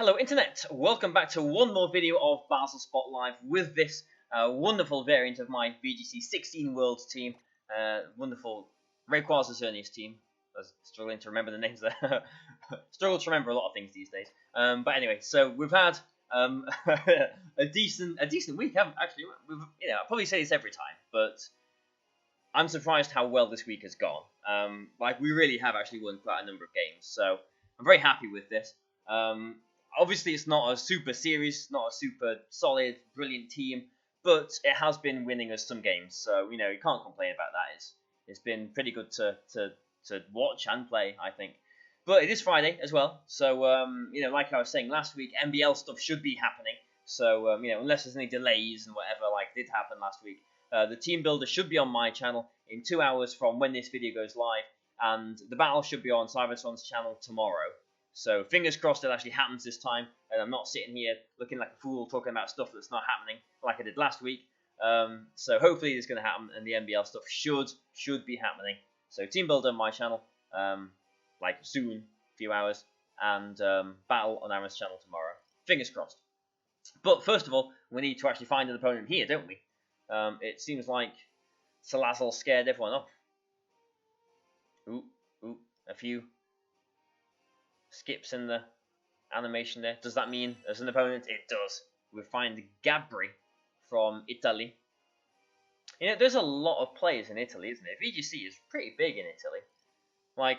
Hello Internet, welcome back to one more video of Bazzle Spot Live with this wonderful variant of my VGC 16 Worlds team, wonderful Rayquaza Xerneas team. I was struggling to remember the names there. Struggle to remember a lot of things these days. But anyway, so we've had a decent week, haven't actually? I'll probably say this every time, but I'm surprised how well this week has gone. We really have actually won quite a number of games, so I'm very happy with this. Obviously, it's not a super series, not a super solid, brilliant team, but it has been winning us some games, so you can't complain about that. It's been pretty good to watch and play, I think. But it is Friday as well, so like I was saying last week, NBL stuff should be happening. So unless there's any delays and whatever like did happen last week, the team builder should be on my channel in 2 hours from when this video goes live, and the battle should be on Cybertron's channel tomorrow. So fingers crossed it actually happens this time, and I'm not sitting here looking like a fool talking about stuff that's not happening like I did last week. So hopefully it's going to happen, and the NBL stuff should be happening. So team builder on my channel, soon, a few hours, and battle on Aaron's channel tomorrow. Fingers crossed. But first of all, we need to actually find an opponent here, don't we? It seems like Salazzle scared everyone off. Ooh, a few skips in the animation there. Does that mean as an opponent? It does. We find Gabri from Italy. There's a lot of players in Italy, isn't it? VGC is pretty big in Italy.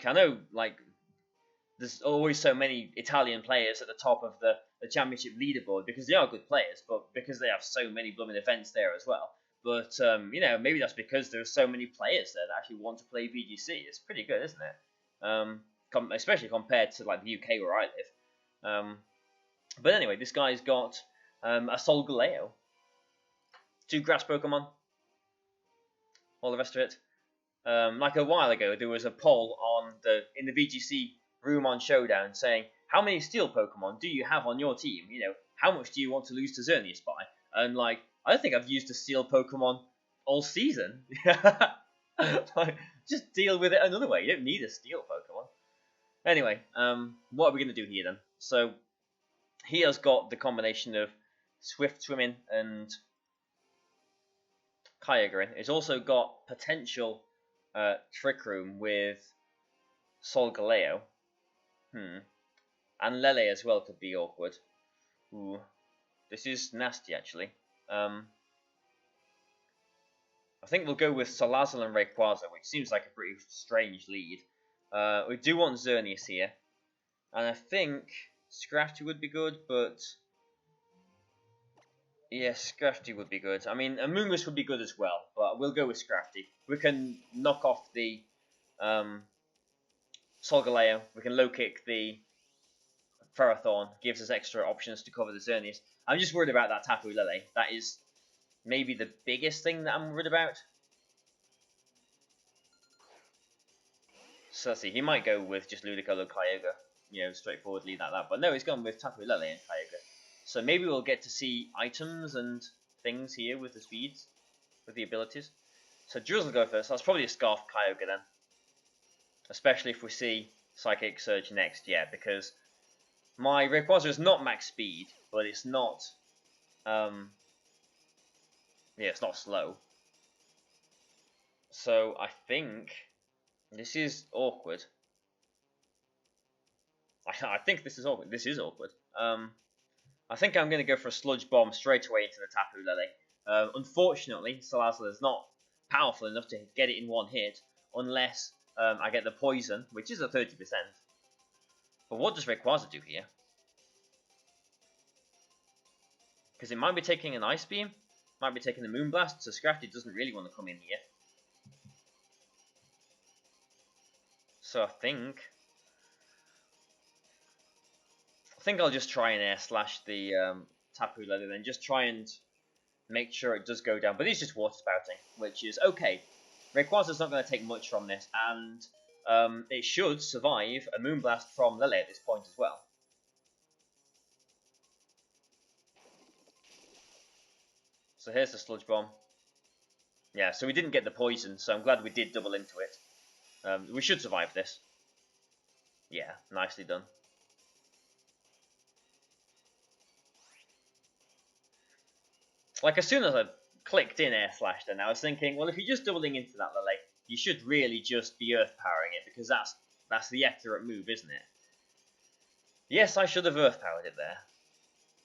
I know, there's always so many Italian players at the top of the championship leaderboard because they are good players, but because they have so many blooming events there as well. But, maybe that's because there's so many players there that actually want to play VGC. It's pretty good, isn't it? Especially compared to, the UK where I live. But anyway, this guy's got a Solgaleo, 2 grass Pokemon, all the rest of it. A while ago, there was a poll in the VGC room on Showdown saying, how many steel Pokemon do you have on your team? How much do you want to lose to Xerneas by? And, I think I've used a steel Pokemon all season. Just deal with it another way. You don't need a steel Pokemon. Anyway, what are we going to do here then? So, he has got the combination of Swift Swimming and Kyogre. It's also got potential Trick Room with Solgaleo. And Lele as well could be awkward. Ooh, this is nasty actually. I think we'll go with Salazzle and Rayquaza, which seems like a pretty strange lead. We do want Xerneas here, and I think Scrafty would be good, but yeah, Scrafty would be good. I mean, Amoonguss would be good as well, but we'll go with Scrafty. We can knock off the Solgaleo, we can low kick the Ferrothorn, gives us extra options to cover the Xerneas. I'm just worried about that Tapu Lele. That is maybe the biggest thing that I'm worried about. So let's see, he might go with just Ludicolo Kyogre, straightforwardly like that. But no, he's gone with Tapu Lele and Kyogre. So maybe we'll get to see items and things here with the speeds, with the abilities. So Drizzle will go first. That's probably a Scarf Kyogre then. Especially if we see Psychic Surge next, yeah, because my Rayquaza is not max speed, but it's not, it's not slow. So I think this is awkward. I think this is awkward. This is awkward. I think I'm going to go for a Sludge Bomb straight away into the Tapu Lele. Unfortunately, Salazzle is not powerful enough to get it in one hit, unless I get the Poison, which is a 30%. But what does Rayquaza do here? Because it might be taking an Ice Beam, might be taking the Moonblast, so Scrafty doesn't really want to come in here. So I think I'll just try and Air Slash the Tapu Lele, then just try and make sure it does go down. But he's just Water Spouting, which is okay. Rayquaza's not going to take much from this, and it should survive a Moonblast from Lele at this point as well. So here's the Sludge Bomb. Yeah, so we didn't get the Poison, so I'm glad we did double into it. We should survive this. Yeah, nicely done. Like, as soon as I clicked in Air Slash, then I was thinking, well, if you're just doubling into that Lily, you should really just be Earth powering it, because that's the accurate move, isn't it? Yes, I should have Earth powered it there.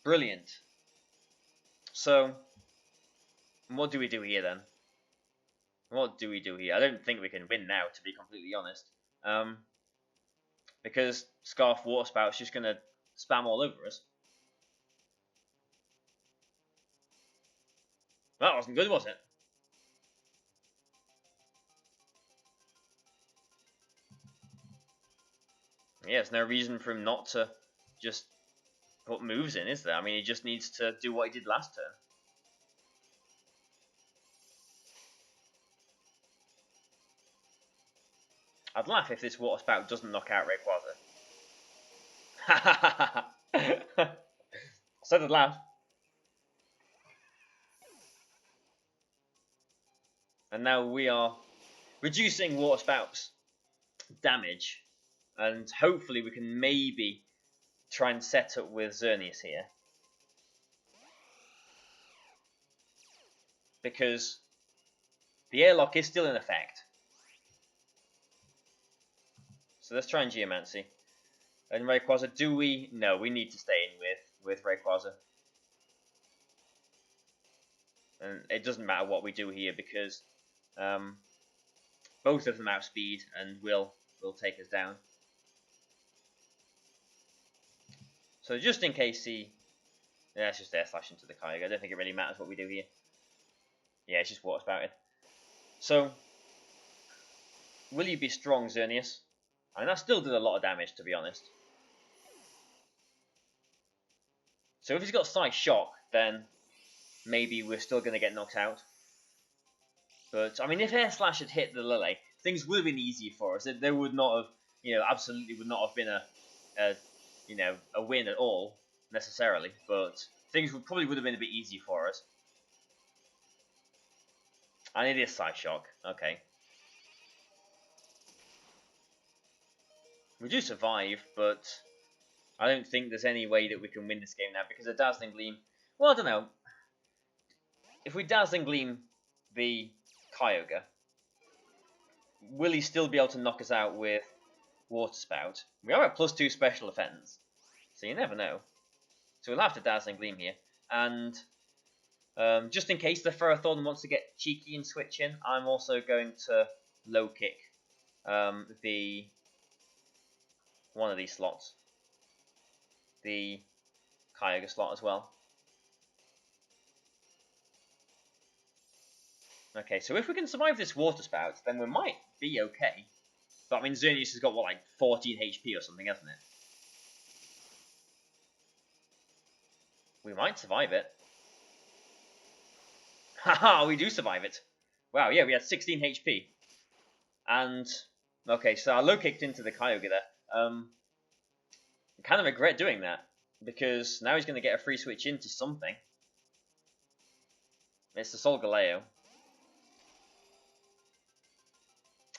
Brilliant. So, what do we do here then? What do we do here? I don't think we can win now, to be completely honest. Because Scarf Water Spout's just going to spam all over us. That wasn't good, was it? Yeah, there's no reason for him not to just put moves in, is there? I mean, he just needs to do what he did last turn. I'd laugh if this Water Spout doesn't knock out Rayquaza. So I'd laugh. And now we are reducing Water Spout's damage. And hopefully we can maybe try and set up with Xerneas here. Because the airlock is still in effect. So let's try and Geomancy. And Rayquaza, do we? No, we need to stay in with Rayquaza. And it doesn't matter what we do here because both of them outspeed and will take us down. So just in case he... Yeah, it's just Air Slash into the Kyogre. I don't think it really matters what we do here. Yeah, it's just Water Spouted. So, will you be strong, Xerneas? I mean, that still did a lot of damage, to be honest. So if he's got Psy Shock, then maybe we're still going to get knocked out. But, I mean, if Air Slash had hit the Lily, things would have been easier for us. There would not have, absolutely would not have been a win at all, necessarily. But things probably would have been a bit easier for us. And it is Psy Shock. Okay. We do survive, but I don't think there's any way that we can win this game now because of Dazzling Gleam. Well, I don't know. If we Dazzling Gleam the Kyogre, will he still be able to knock us out with Water Spout? We are at +2 special defense, so you never know. So we'll have to Dazzling Gleam here. And just in case the Ferrothorn wants to get cheeky and switch in, I'm also going to low kick the one of these slots, the Kyogre slot as well. Okay, so if we can survive this Water Spout, then we might be okay. But I mean, Xerneas has got what, like 14 HP or something, hasn't it? We might survive it. Haha, we do survive it. Wow, yeah, we had 16 HP. And, okay, so I low kicked into the Kyogre there. I kind of regret doing that, because now he's going to get a free switch into something. It's the Solgaleo.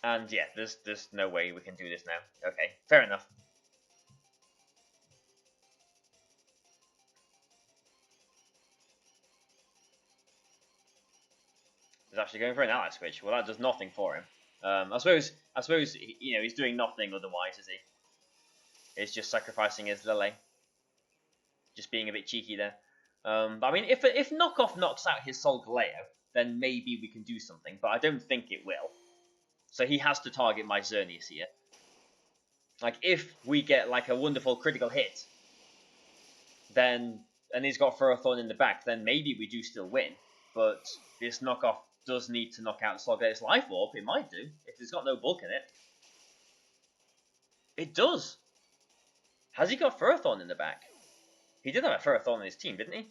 And yeah, there's no way we can do this now. Okay, fair enough. He's actually going for an ally switch. Well, that does nothing for him. I suppose he's doing nothing otherwise, is he? He's just sacrificing his Lily. Just being a bit cheeky there. But I mean, if Knockoff knocks out his Solgaleo, then maybe we can do something. But I don't think it will. So he has to target my Xerneas here. Like, if we get like a wonderful critical hit, then and he's got Ferrothorn in the back, then maybe we do still win. But this Knockoff does need to knock out Solgaleo's Life Orb. It might do, if it's got no bulk in it. It does. Has he got Ferrothorn in the back? He did have a Ferrothorn in his team, didn't he?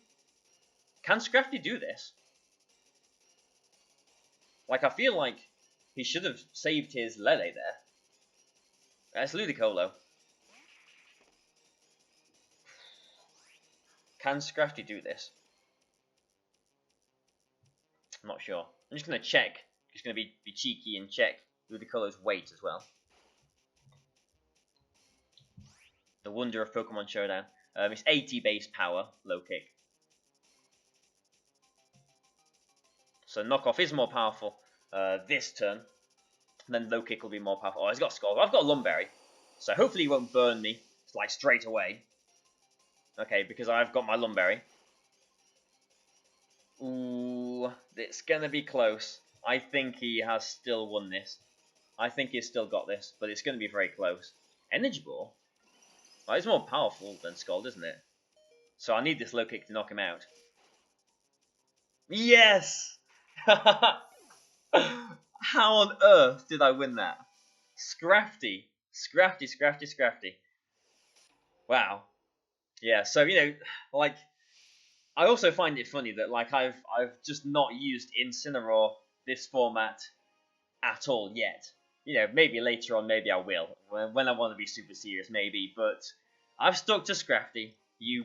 Can Scrafty do this? Like, I feel like he should have saved his Lele there. It's Ludicolo. Can Scrafty do this? I'm not sure. I'm just going to check. Just going to be cheeky and check Ludicolo's weight as well. The wonder of Pokemon Showdown. It's 80 base power, low kick. So knockoff is more powerful this turn. And then low kick will be more powerful. Oh, he's got Skull. I've got Lumberry. So hopefully he won't burn me like straight away. Okay, because I've got my Lumberry. Ooh, it's going to be close. I think he has still won this. I think he's still got this, but it's going to be very close. Energy Ball? Oh, it's more powerful than Scald, isn't it? So I need this low kick to knock him out. Yes! How on earth did I win that? Scrafty. Scrafty, Scrafty, Scrafty. Wow. Yeah, so, you know, like, I also find it funny that, like, I've just not used Incineroar this format at all yet. You know, maybe later on, maybe I will. When I want to be super serious, maybe. But I've stuck to Scrafty. You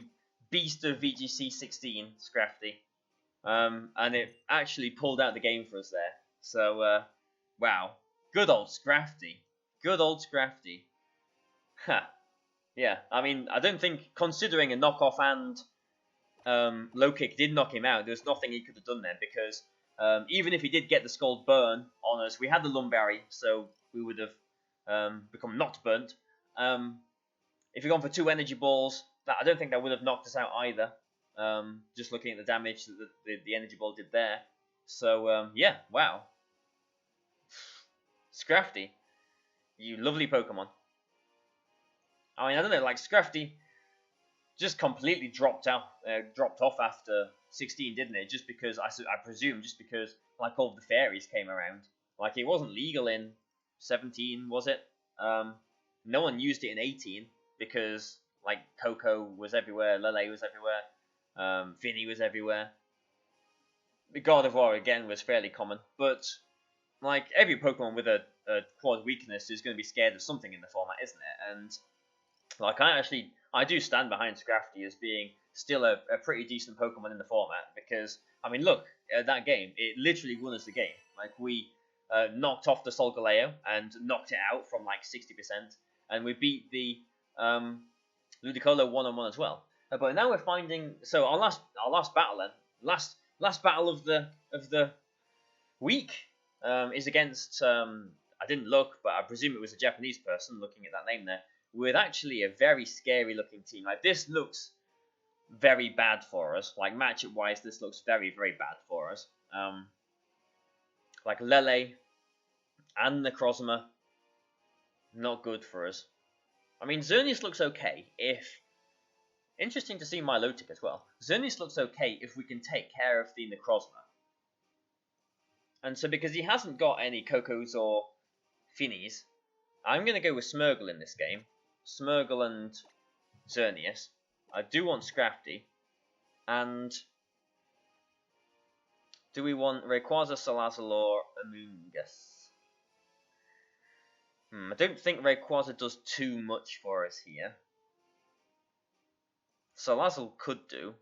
beast of VGC 16, Scrafty. And it actually pulled out the game for us there. So, wow. Good old Scrafty. Good old Scrafty. Ha. Yeah, I mean, I don't think, considering a knockoff and low kick did knock him out, there's nothing he could have done there, because even if he did get the Scald burn on us, we had the Lumberry, so we would have become not burnt. If he'd gone for 2 energy balls, I don't think that would have knocked us out either. Just looking at the damage that the energy ball did there. So, yeah, wow. Scrafty, you lovely Pokemon. I mean, I don't know, like, Scrafty just completely dropped off after 16, didn't it? Just because, I presume, just because, like, all the fairies came around. Like, it wasn't legal in 17, was it? No one used it in 18, because, like, Coco was everywhere, Lele was everywhere, Vinny was everywhere. The God of War, again, was fairly common, but, like, every Pokemon with a quad weakness is going to be scared of something in the format, isn't it? And, like, I do stand behind Scrafty as being still a pretty decent Pokemon in the format, because, I mean, look, that game, it literally won us the game. Like, we knocked off the Solgaleo and knocked it out from, like, 60%, and we beat the Ludicolo one-on-one as well. But now we're finding, so our last battle then, last battle of the week is against, I didn't look, but I presume it was a Japanese person looking at that name there, with actually a very scary looking team. Like, this looks very bad for us. Like, matchup wise, this looks very, very bad for us. Like, Lele and Necrozma, not good for us. I mean, Xerneas looks okay if... Interesting to see Milotic as well. Xerneas looks okay if we can take care of the Necrozma. And so, because he hasn't got any Cocos or Finnies, I'm going to go with Smeargle in this game. Smeargle and Xerneas. I do want Scrafty. And do we want Rayquaza, Salazzle, or Amoonguss? I don't think Rayquaza does too much for us here. Salazzle could do.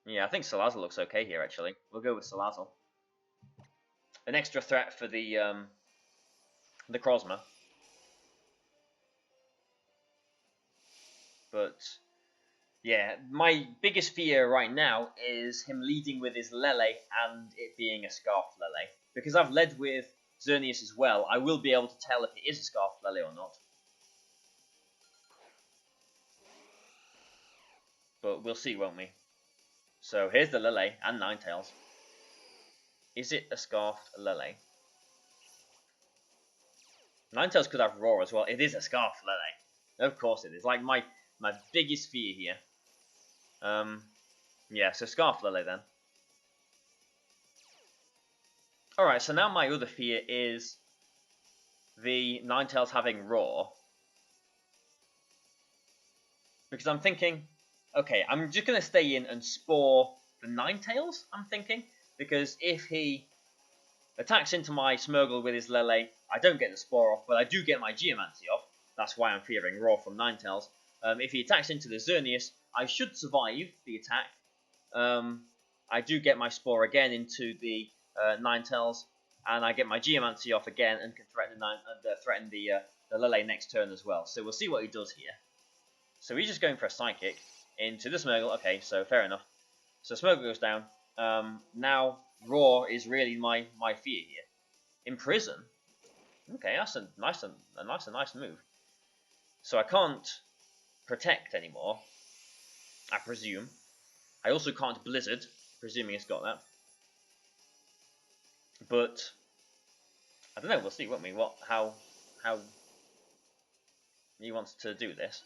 Yeah, I think Salazzle looks okay here, actually. We'll go with Salazzle. An extra threat for the Crozma. But, yeah, my biggest fear right now is him leading with his Lele and it being a Scarf Lele. Because I've led with Xerneas as well, I will be able to tell if it is a Scarf Lele or not. But we'll see, won't we? So here's the Lele and Ninetales. Is it a Scarfed Lele? Ninetales could have Roar as well. It is a Scarfed Lele. Of course it is. Like my biggest fear here. Yeah, so Scarf Lele then. Alright, so now my other fear is the Ninetales having Roar. Because I'm thinking, okay, I'm just going to stay in and Spore the Ninetales, I'm thinking. Because if he attacks into my Smeargle with his Lele, I don't get the Spore off, but I do get my Geomancy off. That's why I'm fearing Roar from Ninetales. If he attacks into the Xerneas, I should survive the attack. I do get my Spore again into the Ninetales, and I get my Geomancy off again and can threaten the Lele next turn as well. So we'll see what he does here. So he's just going for a Psychic into the Smeargle. Okay, so fair enough. So Smeargle goes down. Now Roar is really my fear here. Imprison. Okay, that's a nice move. So I can't protect anymore, I presume. I also can't Blizzard, presuming it's got that. But I don't know. We'll see, won't we? How he wants to do this.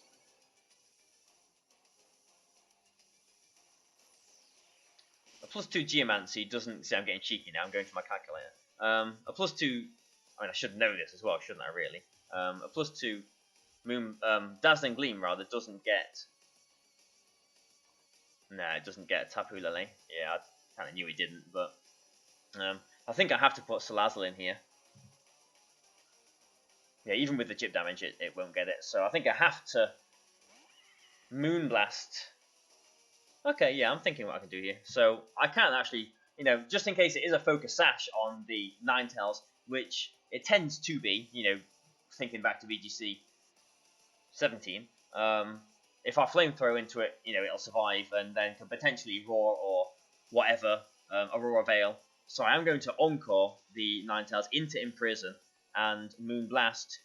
A +2 Geomancy doesn't... See, I'm getting cheeky now. I'm going to my calculator. A +2... I mean, I should know this as well, shouldn't I, really? A +2 Moon... Dazzling Gleam, rather, doesn't get... Nah, it doesn't get a Tapu Lele. Yeah, I kind of knew it didn't, but... I think I have to put Salazzle in here. Yeah, even with the chip damage, it won't get it. So I think I have to Moonblast. Okay, yeah, I'm thinking what I can do here. So I can actually, you know, just in case it is a Focus Sash on the Ninetales, which it tends to be, you know, thinking back to VGC 17. If I Flamethrower into it, you know, it'll survive and then can potentially Roar or whatever, Aurora Veil. So I am going to Encore the Ninetales into Imprison and Moonblast.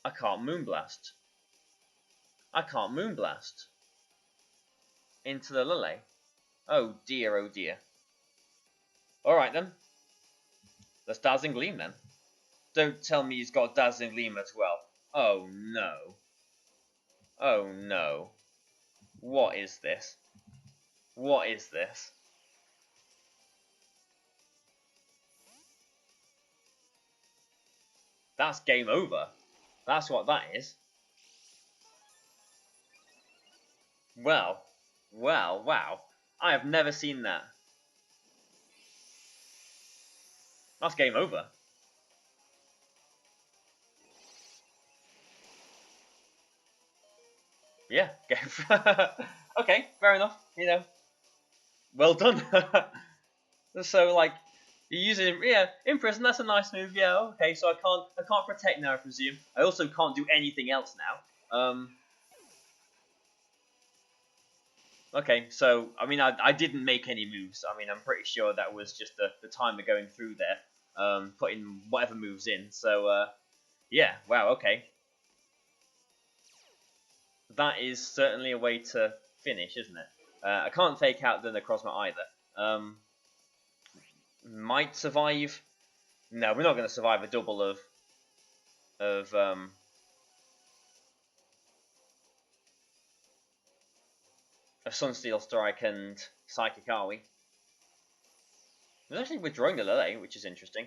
I can't Moonblast. I can't Moonblast into the Lele. Oh dear, oh dear. Alright then. That's Dazzling Gleam then. Don't tell me he's got Dazzling Gleam as well. Oh no. Oh no. What is this? What is this? That's game over. That's what that is. Well, wow. I have never seen that. That's game over. Yeah. Okay, fair enough. You know, well done. So like, you're using Imprison. That's a nice move. Yeah. Okay. So I can't protect now, I presume. I also can't do anything else now. Okay, so, I mean, I didn't make any moves. I mean, I'm pretty sure that was just the timer going through there, putting whatever moves in. So, yeah, wow, okay. That is certainly a way to finish, isn't it? I can't take out the Necrozma either. Might survive. No, we're not going to survive a double of Sunsteel Strike and Psychic, are we? He's actually withdrawing the Lele, which is interesting.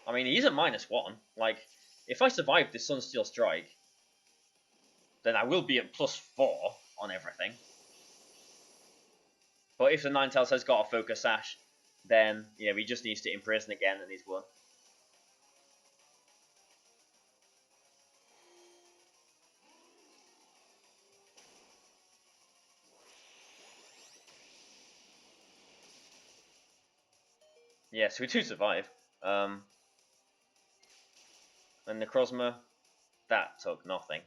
I mean, he's at -1. Like, if I survive this Sunsteel Strike, then I will be at +4 on everything. But if the Ninetales has got a Focus Sash, then, you know, he just needs to Imprison again and he's won. Yeah, so we do survive. And Necrozma, that took nothing.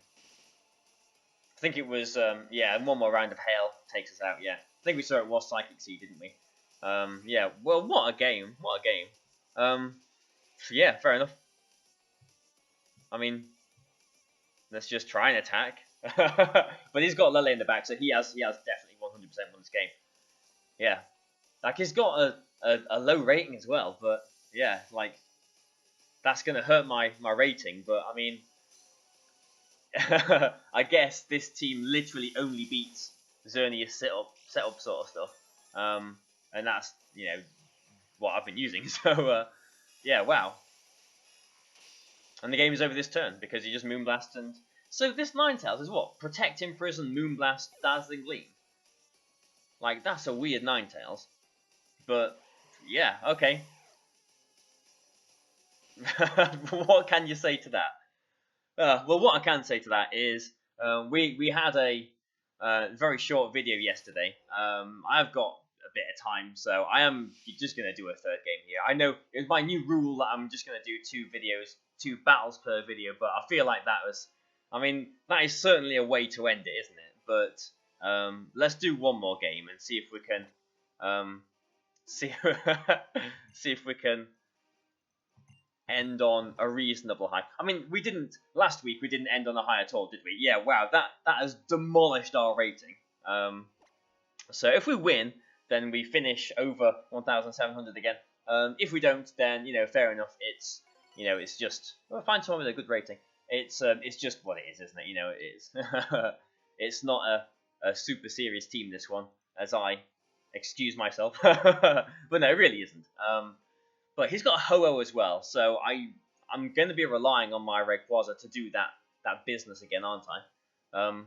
I think it was, yeah, one more round of Hail takes us out, yeah. I think we saw it was Psychic Seed, didn't we? Yeah, well, what a game, what a game. Yeah, fair enough. I mean, let's just try and attack. But he's got Lele in the back, so he has definitely 100% won this game. Yeah. Like, he's got a low rating as well, but yeah, like, that's going to hurt my rating, but I mean, I guess this team literally only beats Xerneas setup sort of stuff. And that's, you know, what I've been using. So, yeah, wow. And the game is over this turn because you just Moonblast and... So this Ninetales is what? Protect, Imprison, Moonblast, Dazzling Gleam. Like, that's a weird Ninetales. But, yeah, okay. What can you say to that? Well, what I can say to that is we had a very short video yesterday. I've got a bit of time, so I am just going to do a third game here. I know it's my new rule that I'm just going to do 2 battles per video, but I feel like that was... I mean, that is certainly a way to end it, isn't it? But Let's do one more game and see if we can see see if we can end on a reasonable high. I mean, we didn't last week. We didn't end on a high at all, did we? Yeah. Wow. That has demolished our rating. So if we win, then we finish over 1,700 again. If we don't, then fair enough. It's it's just we'll find someone with a good rating. It's just what it is, isn't it? It is. It's not a super serious team, this one, as I excuse myself. But no, it really isn't. But he's got a Ho-Oh as well, so I'm going to be relying on my Rayquaza to do that business again, aren't I?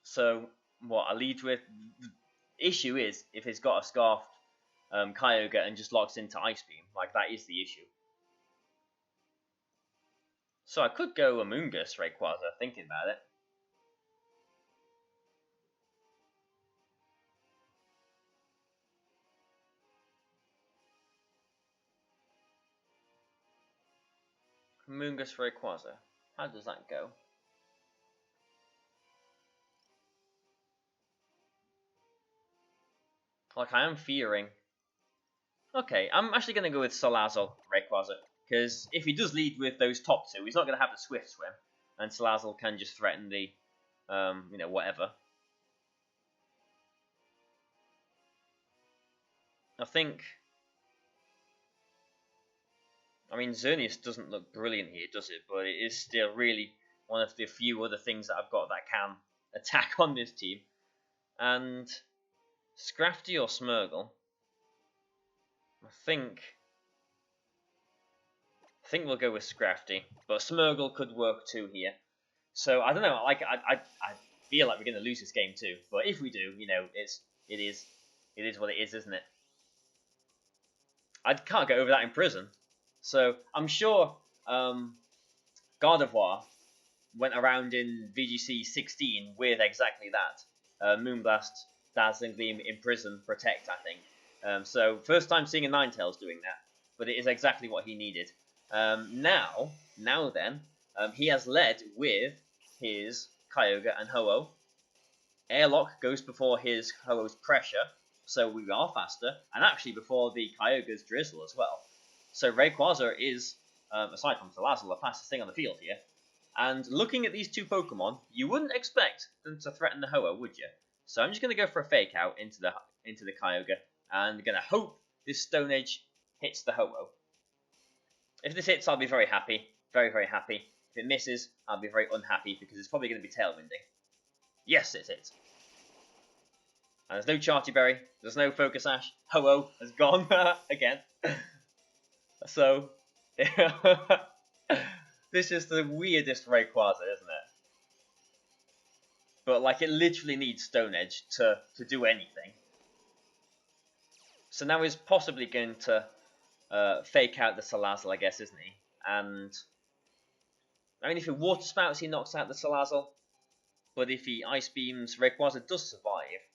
So what I lead with, the issue is if he's got a Scarfed Kyogre and just locks into Ice Beam, like that is the issue. So I could go Amoonguss Rayquaza, thinking about it. Amoonguss Rayquaza. How does that go? Like, I am fearing... Okay, I'm actually going to go with Salazzle Rayquaza, because if he does lead with those top two, he's not going to have the Swift Swim, and Salazzle can just threaten the, whatever. I think... I mean, Xerneas doesn't look brilliant here, does it? But it is still really one of the few other things that I've got that can attack on this team. And Scrafty or Smeargle? I think we'll go with Scrafty, but Smeargle could work too here. So I don't know. Like I feel like we're going to lose this game too. But if we do, it is what it is, isn't it? I can't get over that in prison. So I'm sure Gardevoir went around in VGC 16 with exactly that. Moonblast, Dazzling Gleam, Imprison, Protect, I think. So first time seeing a Ninetales doing that, but it is exactly what he needed. Now then, he has led with his Kyogre and Ho-Oh. Airlock goes before his Ho-Oh's Pressure, so we are faster, and actually before the Kyogre's Drizzle as well. So Rayquaza is, aside from Salazzle, the fastest thing on the field here. And looking at these two Pokemon, you wouldn't expect them to threaten the Ho-Oh, would you? So I'm just going to go for a Fake Out into the Kyogre, and going to hope this Stone Edge hits the Ho-Oh. If this hits, I'll be very happy. Very, very happy. If it misses, I'll be very unhappy, because it's probably going to be Tailwinding. Yes, it hits. And there's no Charty Berry. There's no Focus Sash. Ho-Oh has gone again. So, this is the weirdest Rayquaza, isn't it? But, like, it literally needs Stone Edge to do anything. So now he's possibly going to fake out the Salazzle, I guess, isn't he? And, I mean, if he Water Spouts, he knocks out the Salazzle. But if he Ice Beams, Rayquaza does survive.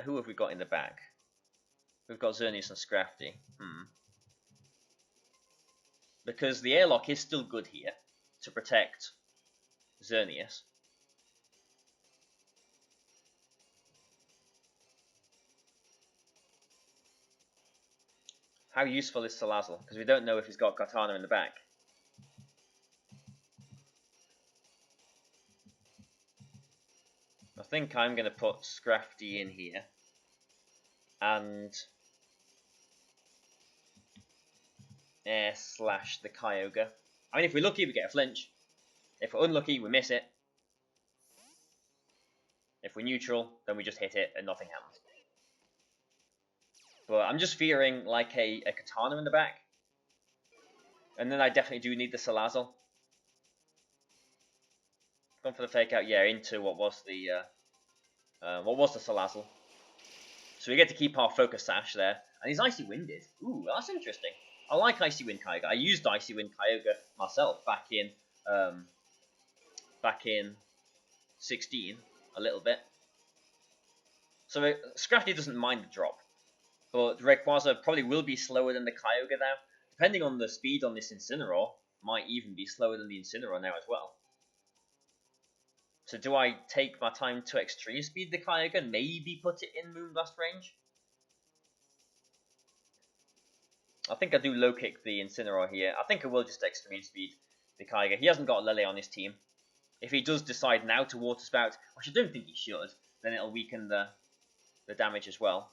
Who have we got in the back? We've got Xerneas and Scrafty. Because the Airlock is still good here to protect Xerneas. How useful is Salazzle? Because we don't know if he's got Katana in the back. I think I'm going to put Scrafty in here. And Air slash the Kyogre. I mean, if we're lucky, we get a flinch. If we're unlucky, we miss it. If we're neutral, then we just hit it and nothing happens. But I'm just fearing like a Katana in the back. And then I definitely do need the Salazzle. Gone for the fake out, yeah, into what was the Salazzle. So we get to keep our Focus Sash there. And he's Icy Winded. Ooh, that's interesting. I like Icy Wind Kyogre. I used Icy Wind Kyogre myself back in 16 a little bit. So Scrafty doesn't mind the drop. But Rayquaza probably will be slower than the Kyogre now. Depending on the speed on this Incineroar, might even be slower than the Incineroar now as well. So do I take my time to extreme speed the Kyogre and maybe put it in Moonblast range? I think I do low kick the Incineroar here. I think I will just extreme speed the Kyogre. He hasn't got Lele on his team. If he does decide now to Water Spout, which I don't think he should, then it'll weaken the damage as well.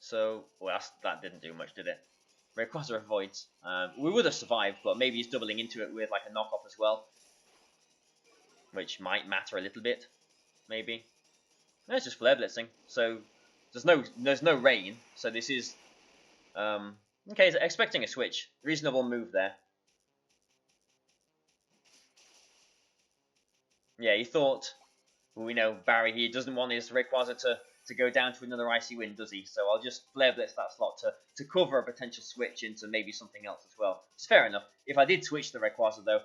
So, well, that didn't do much, did it? Rayquaza avoids. We would have survived, but maybe he's doubling into it with like a knockoff as well, which might matter a little bit, maybe. No, it's just Flare Blitzing. So there's no rain. So this is okay. So expecting a switch, reasonable move there. Yeah, he thought. We know Barry here doesn't want his Rayquaza to go down to another Icy Wind, does he? So I'll just Flare Blitz that slot to cover a potential switch into maybe something else as well. It's fair enough. If I did switch the Rayquaza though,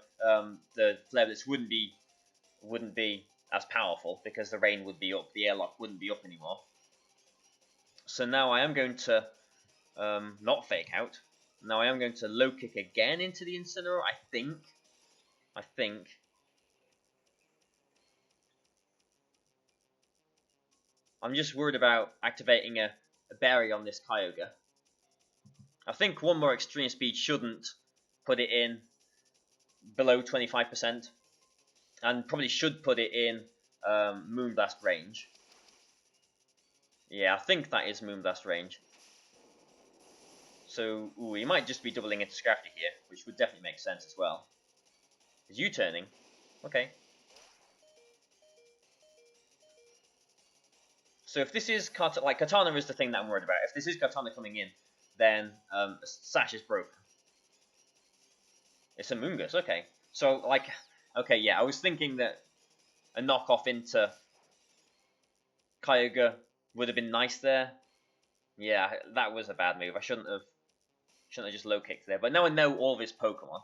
the Flare Blitz wouldn't be as powerful because the rain would be up, the airlock wouldn't be up anymore. So now I am going to not fake out. Now I am going to low kick again into the Incineroar. I think. I'm just worried about activating a berry on this Kyogre. I think one more extreme speed shouldn't put it in below 25%, and probably should put it in Moonblast range. Yeah, I think that is Moonblast range. So, he might just be doubling into Scrafty here, which would definitely make sense as well. Is U-turning? Okay. So if this is Katana is the thing that I'm worried about. If this is Katana coming in, then Sash is broken. It's a Mungus, okay. So okay, yeah, I was thinking that a knockoff into Kyogre would have been nice there. Yeah, that was a bad move. I shouldn't have just low kicked there. But now I know all of his Pokemon.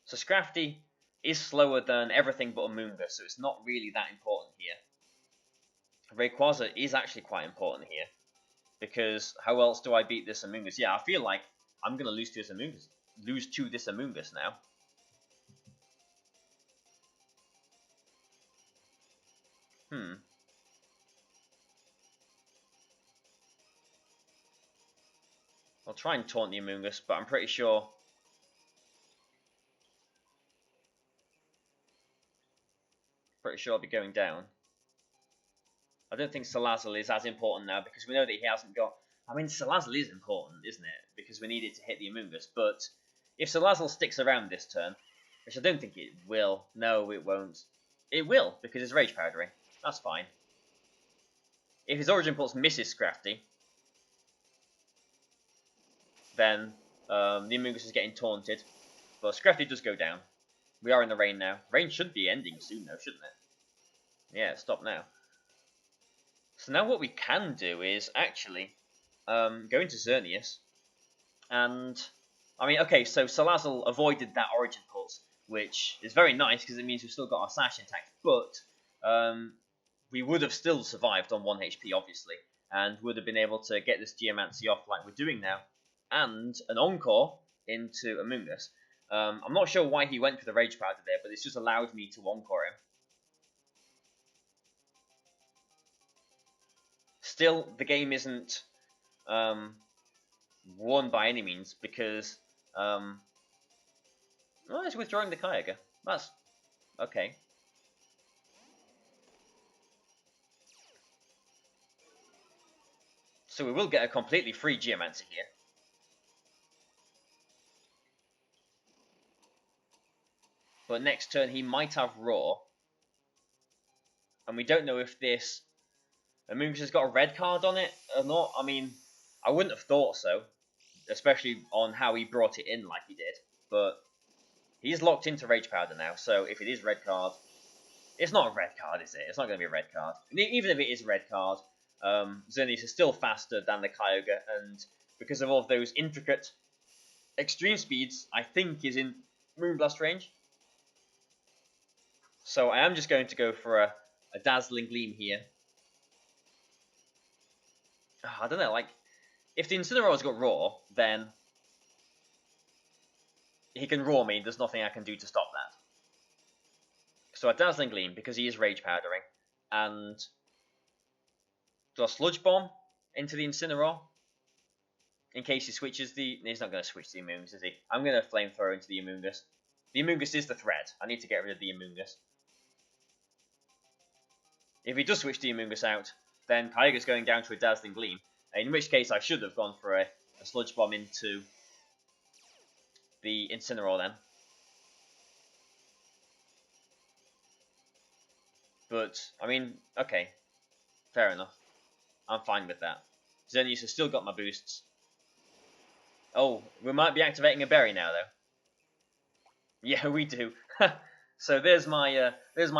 So Scrafty is slower than everything but a Mungus, so it's not really that important here. Rayquaza is actually quite important here, because how else do I beat this Amoonguss? Yeah, I feel like I'm gonna lose to this Amoonguss now. I'll try and taunt the Amoonguss, but I'm pretty sure I'll be going down. I don't think Salazzle is as important now, because we know that he hasn't got... I mean, Salazzle is important, isn't it? Because we need it to hit the Amoonguss, but if Salazzle sticks around this turn, which I don't think it will. No, it won't. It will, because it's Rage Powdering. That's fine. If his Origin Pulse misses Scrafty, then the Amoonguss is getting taunted. But Scrafty does go down. We are in the rain now. Rain should be ending soon, though, shouldn't it? Yeah, stop now. So now what we can do is actually go into Xerneas. And, I mean, okay, so Salazzle avoided that Origin Pulse, which is very nice because it means we've still got our Sash intact. But we would have still survived on 1 HP, obviously, and would have been able to get this Geomancy off like we're doing now, and an Encore into Amoonguss. I'm not sure why he went for the Rage Powder there, but it's just allowed me to Encore him. Still, the game isn't won by any means, because well, it's withdrawing the Kyogre. That's okay. So we will get a completely free Geomancer here. But next turn he might have Roar. And we don't know if this Amoonguss has got a red card on it or not. I mean, I wouldn't have thought so, especially on how he brought it in like he did. But he's locked into Rage Powder now, so if it is red card, it's not a red card, is it? It's not going to be a red card. And even if it is a red card, Xerneas is still faster than the Kyogre, and because of all of those intricate extreme speeds, I think is in Moonblast range. So I am just going to go for a Dazzling Gleam here. I don't know, like, If the Incineroar's got Roar, then he can Roar me, there's nothing I can do to stop that. So a Dazzling Gleam, because he is Rage Powdering, and do a Sludge Bomb into the Incineroar, in case he switches the... He's not going to switch the Amoonguss, is he? I'm going to Flamethrower into the Amoonguss. The Amoonguss is the threat. I need to get rid of the Amoonguss. If he does switch the Amoonguss out, then Kyogre's going down to a Dazzling Gleam, in which case I should have gone for a Sludge Bomb into the Incineroar then. But, I mean, okay. Fair enough. I'm fine with that. Xerneas has still got my boosts. Oh, we might be activating a berry now, though. Yeah, we do. So there's my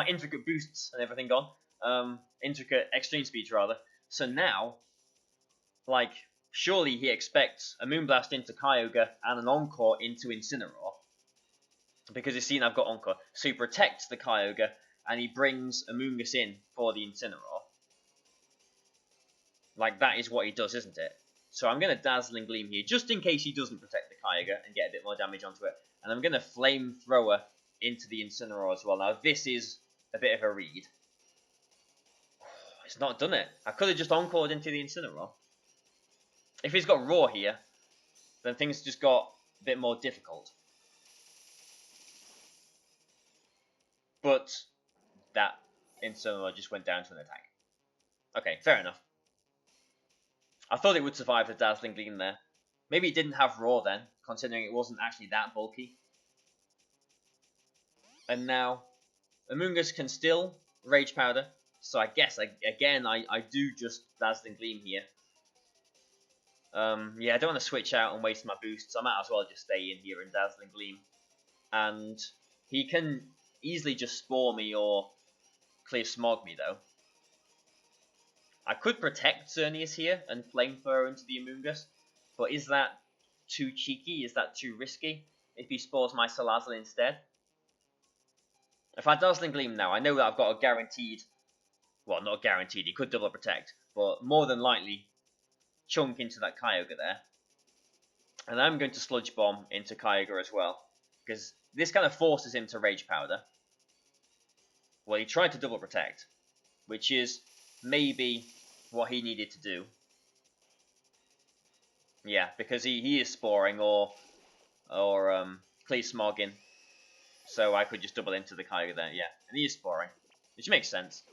intricate boosts and everything gone. Intricate extreme speeds, rather. So now, like, surely he expects a Moonblast into Kyogre and an Encore into Incineroar. Because he's seen I've got Encore. So he protects the Kyogre and he brings a Moongus in for the Incineroar. Like, that is what he does, isn't it? So I'm going to Dazzling Gleam here, just in case he doesn't protect the Kyogre and get a bit more damage onto it. And I'm going to Flamethrower into the Incineroar as well. Now, this is a bit of a read. It's not done it. I could have just Encored into the Incineroar. If he's got Roar here, then things just got a bit more difficult. But that Incineroar just went down to an attack. Okay, fair enough. I thought it would survive the Dazzling Gleam there. Maybe it didn't have Roar then, considering it wasn't actually that bulky. And now, Amoonguss can still Rage Powder, so I guess, again, I do just Dazzling Gleam here. Yeah, I don't want to switch out and waste my boosts, so I might as well just stay in here and Dazzling Gleam. And he can easily just Spore me or Clear Smog me, though. I could protect Xerneas here and Flamethrower into the Amoonguss, but is that too cheeky? Is that too risky if he spores my Salazzle instead? If I Dazzling Gleam now, I know that I've got a guaranteed, well, not guaranteed, he could double protect, but more than likely chunk into that Kyogre there. And I'm going to Sludge Bomb into Kyogre as well, because this kind of forces him to Rage Powder. Well, he tried to double protect, which is maybe what he needed to do. Yeah, because he is Sporing or Clear Smogging. So I could just double into the Kyogre there, yeah. And he is Sporing, which makes sense.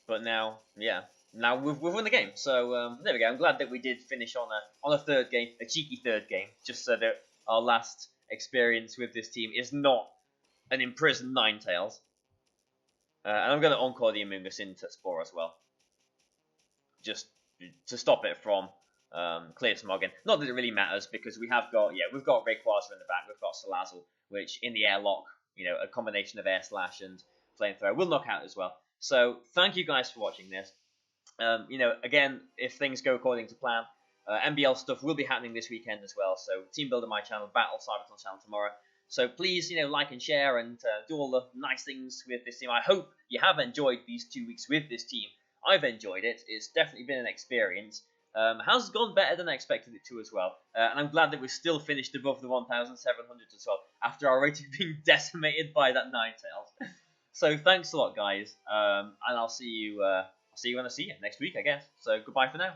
But now, yeah. Now we've won the game. So there we go. I'm glad that we did finish on a third game, a cheeky third game, just so that our last experience with this team is not an imprisoned Ninetales. And I'm going to Encore the Amoonguss into Spore as well. Just to stop it from Clear Smogging. Not that it really matters, because we've got Rayquaza in the back, we've got Salazzle, which in the airlock, a combination of Air Slash and Flamethrower will knock out as well. So thank you guys for watching this. Again, if things go according to plan, MBL stuff will be happening this weekend as well. So Team Builder my channel, Battle Cybertron channel tomorrow. So please, like and share and do all the nice things with this team. I hope you have enjoyed these 2 weeks with this team. I've enjoyed it. It's definitely been an experience. Has gone better than I expected it to as well. And I'm glad that we're still finished above the 1,700 as well, after our rating being decimated by that Ninetales. So thanks a lot, guys. And I'll see you when I see you next week, I guess. So goodbye for now.